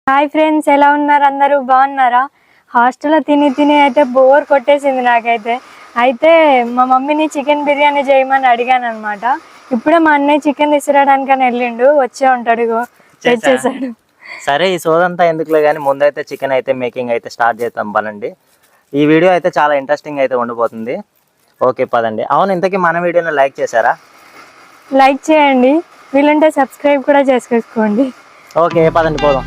Hi friends, ఎలా ఉన్నారు? అందరూ బాగున్నారా? హాస్టల్లో తిని తిని అయితే బోర్ కొట్టేసింది నాకైతే. అయితే మా మమ్మీని చికెన్ బిర్యానీ చేయమని అడిగాను అనమాట. ఇప్పుడే మా అన్నయ్య చికెన్ తీసుకురావడానికని వెళ్ళిండు, వచ్చే ఉంటాడు, తెచ్చేసాడు. సరే, ఈ సోదంతా ఎందుకులే కానీ ముందైతే చికెన్ అయితే మేకింగ్ అయితే స్టార్ట్ చేద్దాం పదండి. ఈ వీడియో అయితే చాలా ఇంట్రెస్టింగ్ అయితే ఉండిపోతుంది. ఓకే పదండి. అవును, ఇంతకీ మన వీడియోని లైక్ చేశారా? లైక్ చేయండి, వీలుంటే సబ్స్క్రైబ్ కూడా చేసుకోండి. ఓకే పదండి పోదాం.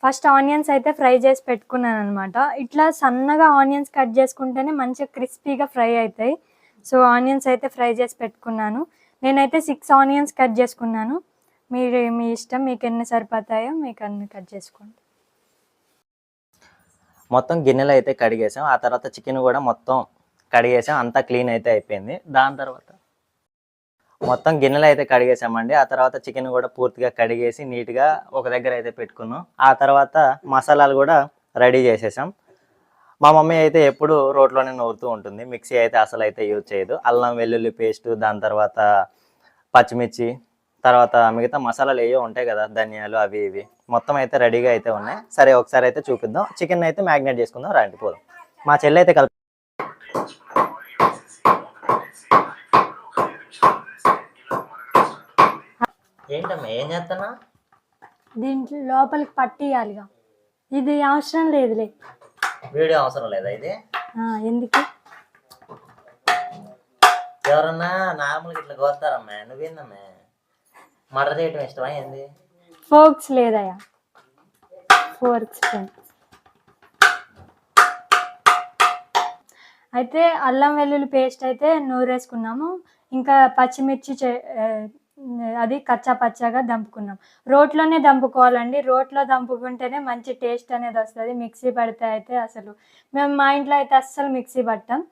ఫస్ట్ ఆనియన్స్ అయితే ఫ్రై చేసి పెట్టుకున్నాను అనమాట. ఇట్లా సన్నగా ఆనియన్స్ కట్ చేసుకుంటేనే మంచిగా క్రిస్పీగా ఫ్రై అవుతాయి. సో ఆనియన్స్ అయితే ఫ్రై చేసి పెట్టుకున్నాను. నేనైతే 6 ఆనియన్స్ కట్ చేసుకున్నాను. మీరు మీ ఇష్టం, మీకు ఎన్ని సరిపోతాయో మీకు అన్ని కట్ చేసుకోండి. మొత్తం గిన్నెలు అయితే కడిగేసాం. ఆ తర్వాత చికెన్ కూడా మొత్తం కడిగేసాం, అంతా క్లీన్ అయితే అయిపోయింది. దాని తర్వాత మొత్తం గిన్నెలు అయితే కడిగేసామండి. ఆ తర్వాత చికెన్ కూడా పూర్తిగా కడిగేసి నీట్గా ఒక దగ్గర అయితే పెట్టుకున్నాం. ఆ తర్వాత మసాలాలు కూడా రెడీ చేసేసాం. మా మమ్మీ అయితే ఎప్పుడు రోట్లోనే నూరుతూ ఉంటుంది, మిక్సీ అయితే అసలు అయితే యూజ్ చేయదు. అల్లం వెల్లుల్లి పేస్టు, దాని తర్వాత పచ్చిమిర్చి, తర్వాత మిగతా మసాలాలు ఏవో ఉంటాయి కదా, ధనియాలు అవి ఇవి మొత్తం అయితే రెడీగా అయితే ఉన్నాయి. సరే ఒకసారి అయితే చూపిద్దాం. చికెన్ అయితే మ్యాగ్నేట్ చేసుకుందాం, రండి పోదాం. మా చెల్లి అయితే ఏంటమ్మా ఏం చేస్తున్నా? దీంట్లో లోపలికి పట్టియాలిగా. ఇది అవసరం లేదులే, వీడియో అవసరం లేదా ఇది? ఎందుకు? ఎవరన్నా నార్మల్గా ఇట్లా కోస్తారమ్మా, నువ్వేందమ్మా మర్డర్ చేయటం ఇష్టమా ఏంది? ఫోర్క్స్ లేదయ్యా, ఫోర్క్స్. అయితే అల్లం వెల్లుల్లి పేస్ట్ అయితే నూరేసుకున్నాము. ఇంకా పచ్చిమిర్చి అది కచ్చా పచ్చాగా దంపుకున్నాం. రోట్లోనే దంపుకోవాలండి. రోట్లో దంపుకుంటేనే మంచి టేస్ట్ అనేది వస్తుంది. మిక్సీ పడితే అయితే అసలు మేము మా ఇంట్లో అయితే అస్సలు మిక్సీ పట్టాం.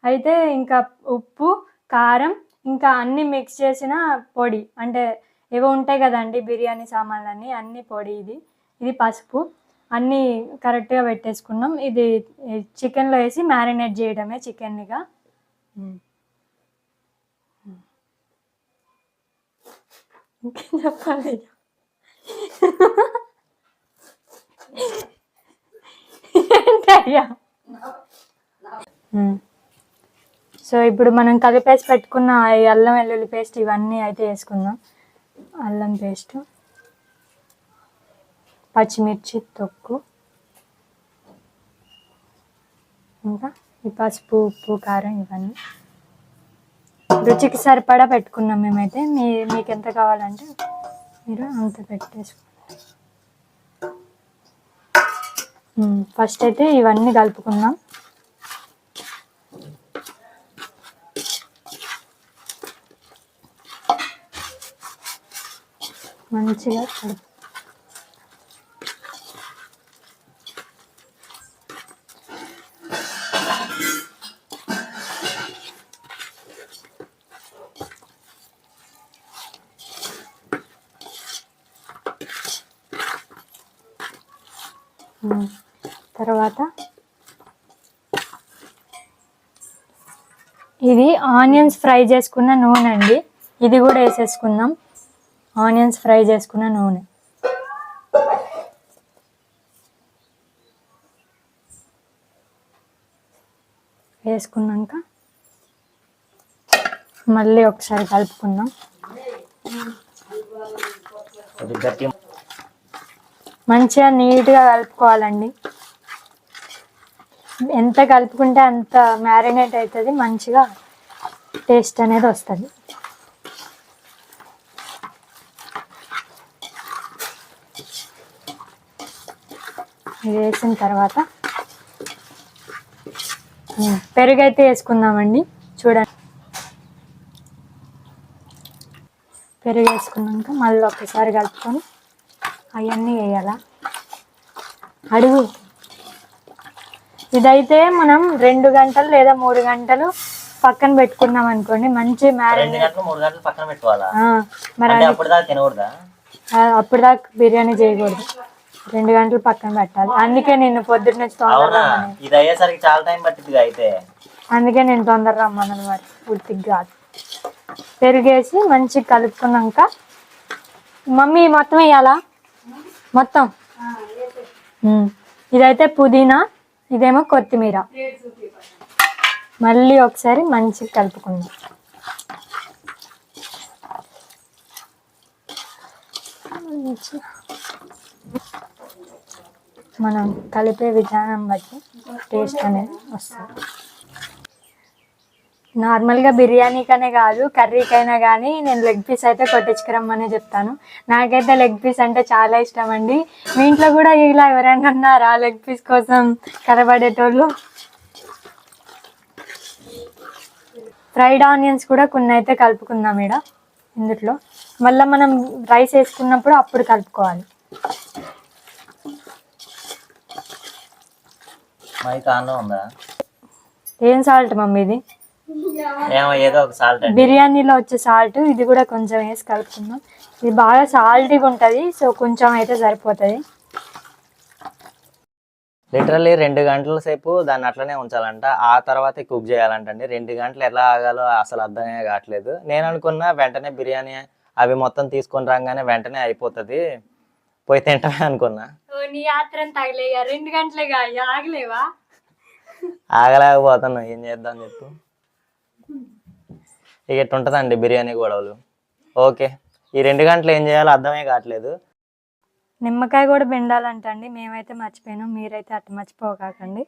అయితే ఇంకా ఉప్పు, కారం, ఇంకా అన్నీ మిక్స్ చేసిన పొడి, అంటే ఏవో ఉంటాయి కదండి బిర్యానీ సామాన్లన్నీ, అన్నీ పొడి. ఇది పసుపు, అన్నీ కరెక్ట్గా పెట్టేసుకున్నాం. ఇది చికెన్లో వేసి మ్యారినేట్ చేయడమే చికెన్నిగా. చెప్పాలి. ఏంటయ్యా? సో ఇప్పుడు మనం కలిపేసి పెట్టుకున్న ఈ అల్లం వెల్లుల్లి పేస్ట్ ఇవన్నీ అయితే వేసుకుందాం. అల్లం పేస్టు, పచ్చిమిర్చి తొక్కు, ఇంకా ఈ పసుపు, ఉప్పు, కారం ఇవన్నీ రుచికి సరిపడా పెట్టుకున్నాం మేమైతే. మీకు ఎంత కావాలంటే మీరు అంత పెట్టేసుకోండి. ఫస్ట్ అయితే ఇవన్నీ కలుపుకుందాం. మంచిగా కలుపు. తర్వాత ఇది ఆనియన్స్ ఫ్రై చేసుకున్న నూనె అండి, ఇది కూడా వేసేసుకుందాం. ఆనియన్స్ ఫ్రై చేసుకున్న నూనె వేసుకున్నాక మళ్ళీ ఒకసారి కలుపుకుందాం. మంచిగా నీట్గా కలుపుకోవాలండి. ఎంత కలుపుకుంటే అంత మ్యారినేట్ అవుతుంది, మంచిగా టేస్ట్ అనేది వస్తుంది. ఇది వేసిన తర్వాత పెరుగు అయితే వేసుకుందామండి. చూడండి, పెరుగు వేసుకున్నాక మళ్ళీ ఒకసారి కలుపుకొని అవన్నీ వేయాలా. అడుగు. ఇదైతే మనం 2 గంటలు లేదా 3 గంటలు పక్కన పెట్టుకున్నాం అనుకోండి, మంచి మ్యారినేట్. మరి అప్పుడు దాకా బిర్యానీ చేయకూడదు, 2 గంటలు పక్కన పెట్టాలి. అందుకే నేను పొద్దున్న చాలా టైం పట్టింది. అయితే అందుకే నేను తొందర రమ్మన్నాను, మరి పూర్తిగా కాదు. పెరిగేసి మంచిగా కలుపుకున్నాక మమ్మీ మొత్తం వేయాలా మొత్తం. ఇదైతే పుదీనా, ఇదేమో కొత్తిమీర. మళ్ళీ ఒకసారి మంచిగా కలుపుకుందాం. మనం కలిపే విధానం బట్టి టేస్ట్ అనేది వస్తుంది. నార్మల్గా బిర్యానీకనే కాదు కర్రీకైనా కానీ నేను లెగ్ పీస్ అయితే కొట్టించుకురమ్మని చెప్తాను. నాకైతే లెగ్ పీస్ అంటే చాలా ఇష్టం అండి. మీ ఇంట్లో కూడా ఇలా ఎవరైనా ఉన్నారా లెగ్ పీస్ కోసం కనబడేటోళ్ళు? ఫ్రైడ్ ఆనియన్స్ కూడా కొన్ని అయితే కలుపుకుందాం ఇక్కడ ఇందులో. మళ్ళీ మనం రైస్ వేసుకున్నప్పుడు అప్పుడు కలుపుకోవాలి. ఏం సాల్ట్ మమ్మీ ఇది? ఏదో ఒక సాల్ట్, బిర్యానీలో వచ్చే సాల్ట్. ఇది కూడా కొంచెం వేసి కలుపుకుందాం. ఇది బాగా సాల్టీగా ఉంటుంది, సో కొంచెం అయితే సరిపోతుంది. లిటరల్లీ 2 గంటల సేపు దాన్ని అట్లనే ఉంచాలంట, ఆ తర్వాత కుక్ చేయాలంటండి. 2 గంటలు ఎలా ఆగాలో అసలు అర్థమే కావట్లేదు. నేను అనుకున్నా వెంటనే బిర్యానీ అవి మొత్తం తీసుకొని రాగానే వెంటనే అయిపోతుంది, పోయి తింటామే అనుకున్నా. నీ యాత్ర తగలే 2 గంటలేగా ఆగలేవా? ఆగలేకపోతున్నా, ఏం చేద్దాం చెప్పు. ఇక ఇట్లా ఉంటుందండి బిర్యానీ గొడవలు. ఓకే, ఈ 2 గంటలు ఏం చేయాలో అర్థమే కావట్లేదు. నిమ్మకాయ కూడా పిండాలంటండి, మేమైతే మర్చిపోయాను, మీరైతే అట్లా మర్చిపోకండి.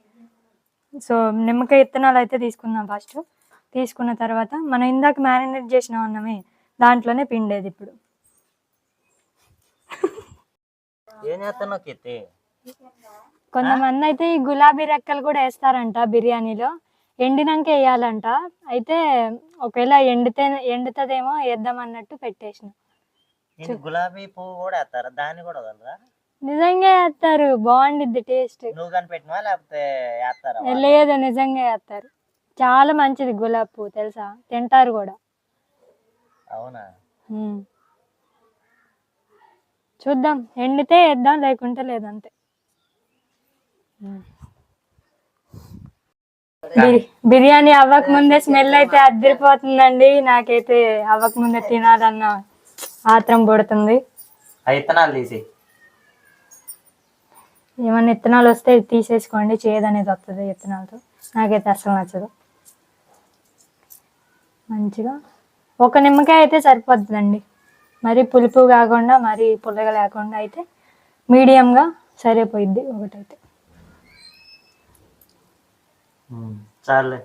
సో నిమ్మకాయ ఇత్తనాలు అయితే తీసుకుందాం ఫస్ట్. తీసుకున్న తర్వాత మనం ఇందాక మ్యారినేట్ చేసిన అన్నమే దాంట్లోనే పిండేది. ఇప్పుడు ఏం చేస్తున్నావు కీర్తి? కొంతమంది అయితే ఈ గులాబీ రెక్కలు కూడా వేస్తారంట బిర్యానీలో, ఎండినాక వేయాలంట. అయితే ఒకవేళ ఎండుతుందేమో వేద్దాం అన్నట్టు పెట్టేసిన. గులాబీ పువ్వు కూడా వేస్తారా? దాన్ని కూడా వదలరా? నిజంగా వేస్తారు, బాగుండిద్ది టేస్ట్. నువ్వు కనిపెట్టినవా లేకపోతే వేస్తారా? లేదు, నిజంగా వేస్తారు. చాలా మంచిది గులాబీ పువ్వు, తెలుసా? తింటారు కూడా. అవునా? చూద్దాం, ఎండితే వేద్దాం, లేకుంటే లేదంతే. బిర్యానీ అవ్వక ముందే స్మెల్ అయితే అద్దరిపోతుందండి. నాకైతే అవ్వక ముందే తినాలన్న ఆత్రం పడుతుంది. విత్తనాలు తీసి ఏమన్నా విత్తనాలు వస్తే తీసేసుకోండి, చేదనేది వస్తుంది విత్తనాలతో. నాకైతే అసలు నచ్చదు. మంచిగా ఒక నిమ్మకాయ అయితే సరిపోతుందండి, మరీ పులుపు కాకుండా మరీ పుల్లగా లేకుండా అయితే మీడియంగా సరిపోయిద్ది ఒకటైతే. చాలే.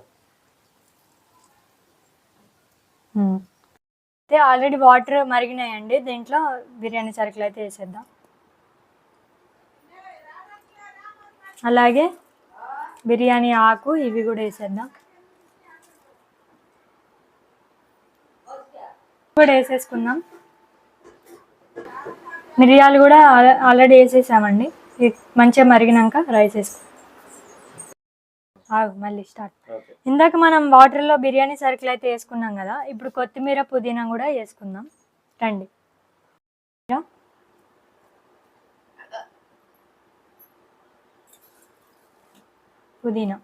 అయితే ఆల్రెడీ వాటర్ మరిగినాయండి, దీంట్లో బిర్యానీ సరుకులు అయితే వేసేద్దాం. అలాగే బిర్యానీ ఆకు ఇవి కూడా వేసేద్దాం. కూడా వేసేసుకుందాం. మిరియాలు కూడా ఆల్రెడీ వేసేసామండి. మంచిగా మరిగినాక రైస్ వేసుకుందాం. మళ్ళీ స్టార్ట్. ఇందాక మనం వాటర్లో బిర్యానీ సరుకులు అయితే వేసుకున్నాం కదా, ఇప్పుడు కొత్తిమీర పుదీనా కూడా వేసుకుందాం రండి. పుదీనా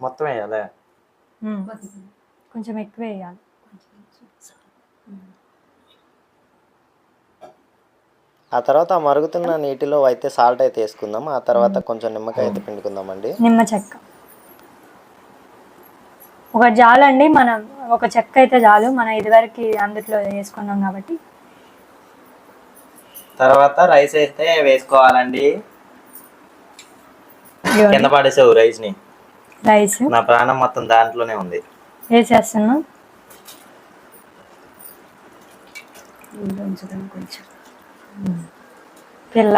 మొత్తం వేయాలి, కొంచెం ఎక్కువ వేయాలి. ఆ తర్వాత మరుగుతున్న నీటిలో అయితే సాల్ట్ అయితే వేసుకుందాం. ఆ తర్వాత కొంచెం నిమ్మకాయ అయితే పిండుకుందామండి. నిమ్మ చెక్క ఒక జాలండి, మనం ఒక చెక్క అయితే చాలు, మనం ఇదివరకు అందులో వేసుకున్నాం కాబట్టి. తర్వాత రైస్ అయితే వేసుకోవాలండి. కింద పడేసావు రైస్ ని. రైస్ నా ప్రాణం మొత్తం దాంట్లోనే ఉంది. వేసేస్తున్నాం. కొంచెం పిల్ల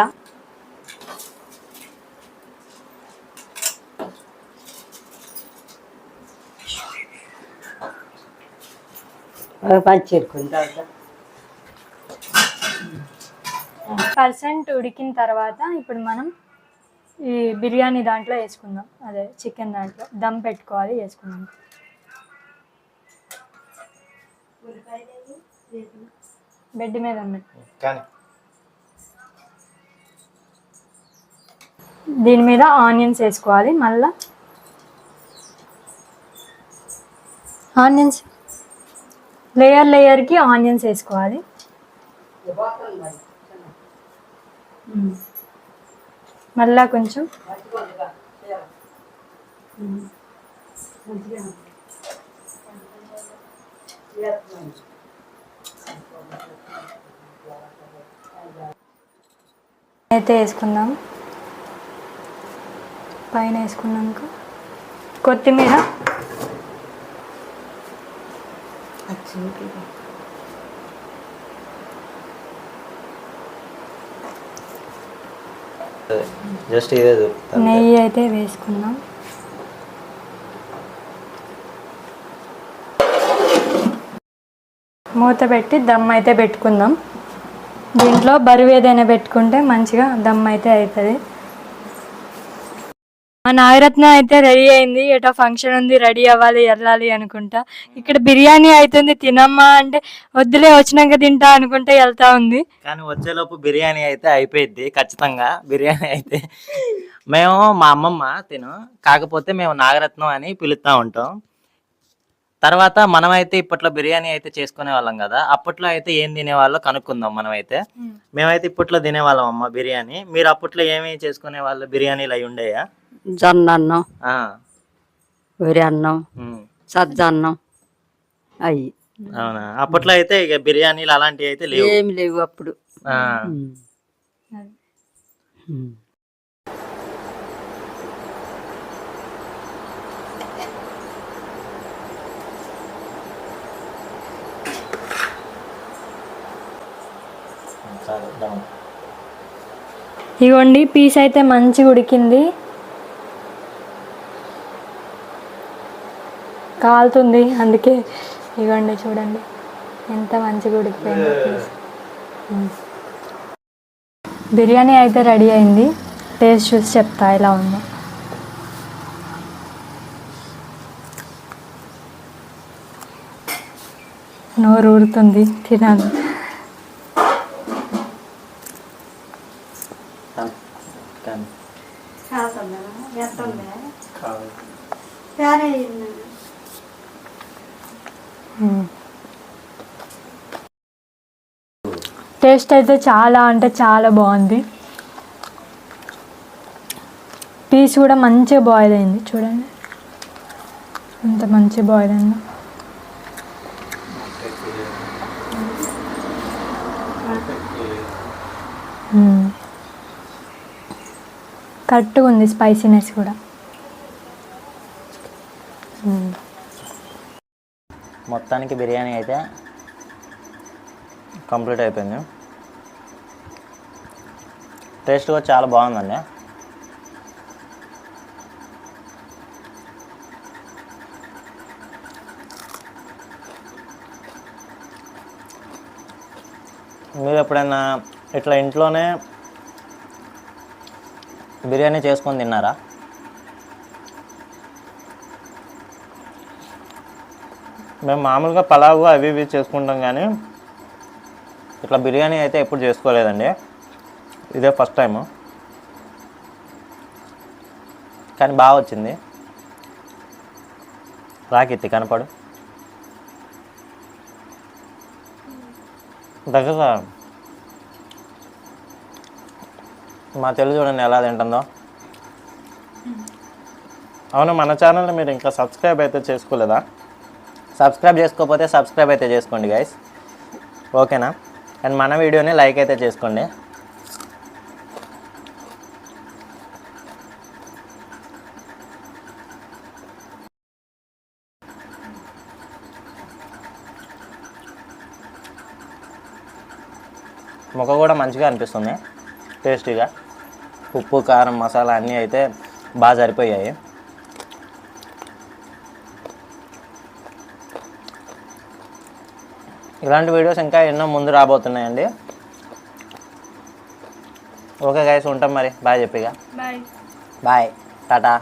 % ఉడికిన తర్వాత ఇప్పుడు మనం ఈ బిర్యానీ దాంట్లో వేసుకుందాం. అదే చికెన్ దాంట్లో దమ్ పెట్టుకోవాలి, వేసుకుందాం. బెడ్ మీద ఉన్నాయి. దీని మీద ఆనియన్స్ వేసుకోవాలి. మళ్ళా ఆనియన్స్ లేయర్కి ఆనియన్స్ వేసుకోవాలి. మళ్ళా కొంచెం అయితే వేసుకుందాం. పైన వేసుకున్నాక కొత్తిమీర, జస్ట్ ఇదే దొరుకుతుంది. నెయ్యి అయితే వేసుకుందాం. మూత పెట్టి దమ్ అయితే పెట్టుకుందాం. దీంట్లో బరువు ఏదైనా పెట్టుకుంటే మంచిగా దమ్ అయితే అవుతుంది. మా నాగరత్న అయితే రెడీ అయింది. ఏటో ఫంక్షన్ ఉంది, రెడీ అవ్వాలి, వెళ్ళాలి అనుకుంటా. ఇక్కడ బిర్యానీ అవుతుంది, తినమ్మా అంటే వద్దులే వచ్చినాక తింటా అనుకుంటే వెళ్తా ఉంది. కానీ వచ్చేలోపు బిర్యానీ అయితే అయిపోయింది ఖచ్చితంగా. బిర్యానీ అయితే మేము మా అమ్మమ్మ కాకపోతే మేము నాగరత్నం అని పిలుస్తూ ఉంటాం. తర్వాత మనమైతే ఇప్పట్లో బిర్యానీ అయితే చేసుకునే వాళ్ళం కదా, అప్పట్లో అయితే ఏం తినేవాళ్ళో కనుక్కుందాం. మనమైతే మేమైతే ఇప్పట్లో తినేవాళ్ళం అమ్మ బిర్యానీ. మీరు అప్పట్లో ఏమి చేసుకునే వాళ్ళు? బిర్యానీలు అవి ఉండేయా? జొన్న అన్నం, వరి అన్నం, సజ్జ అన్నం అయ్యి. అవునా? అప్పట్లో అయితే ఇక బిర్యానీలు అలాంటివి అయితే లేవు, ఏమి లేవు అప్పుడు. ఇగోండి పీస్ అయితే మంచిగా ఉడికింది, కాలుతుంది. అందుకే ఇగోండి చూడండి ఎంత మంచిగా ఉడికిపోయింది పీస్. బిర్యానీ అయితే రెడీ అయింది. టేస్ట్ చూసి చెప్తా ఎలా ఉందో. నోరు ఊరుతుంది, తినాలి. టేస్ట్ అయితే చాలా అంటే చాలా బాగుంది. పీస్ కూడా మంచిగా బాయిల్ అయింది, చూడండి ఎంత మంచి బాయిల్ అయిందో. కరెక్ట్గా ఉంది, స్పైసీనెస్ కూడా. మొత్తానికి బిర్యానీ అయితే కంప్లీట్ అయిపోయింది. టేస్ట్ కూడా చాలా బాగుందండి. మీరు ఎప్పుడైనా ఇట్లా ఇంట్లోనే బిర్యానీ చేసుకొని తిన్నారా? మేము మామూలుగా పలావు అవి ఇవి చేసుకుంటాం, కానీ ఇట్లా బిర్యానీ అయితే ఎప్పుడు చేసుకోలేదండి. ఇదే ఫస్ట్ టైము, కానీ బాగా వచ్చింది. రాకెత్తి కనపడు దగ్గర. మా తెలుగు చూడండి ఎలా తింటుందో. అవును, మన ఛానల్ని మీరు ఇంకా సబ్స్క్రైబ్ అయితే చేసుకోలేదా? సబ్స్క్రైబ్ చేసుకోకపోతే సబ్స్క్రైబ్ అయితే చేసుకోండి గైస్, ఓకేనా? అండ్ మన వీడియోని లైక్ అయితే చేసుకోండి. ముక్క కూడా మంచిగా అనిపిస్తుంది, టేస్టీగా. ఉప్పు కారం మసాలా అన్నీ అయితే బాగా సరిపోయాయి. ఇలాంటి వీడియోస్ ఇంకా ఎన్నో ముందు రాబోతున్నాయండి. ఓకే గైస్, ఉంటాం మరి. బాయ్ చెప్పిగా. బాయ్, టాటా.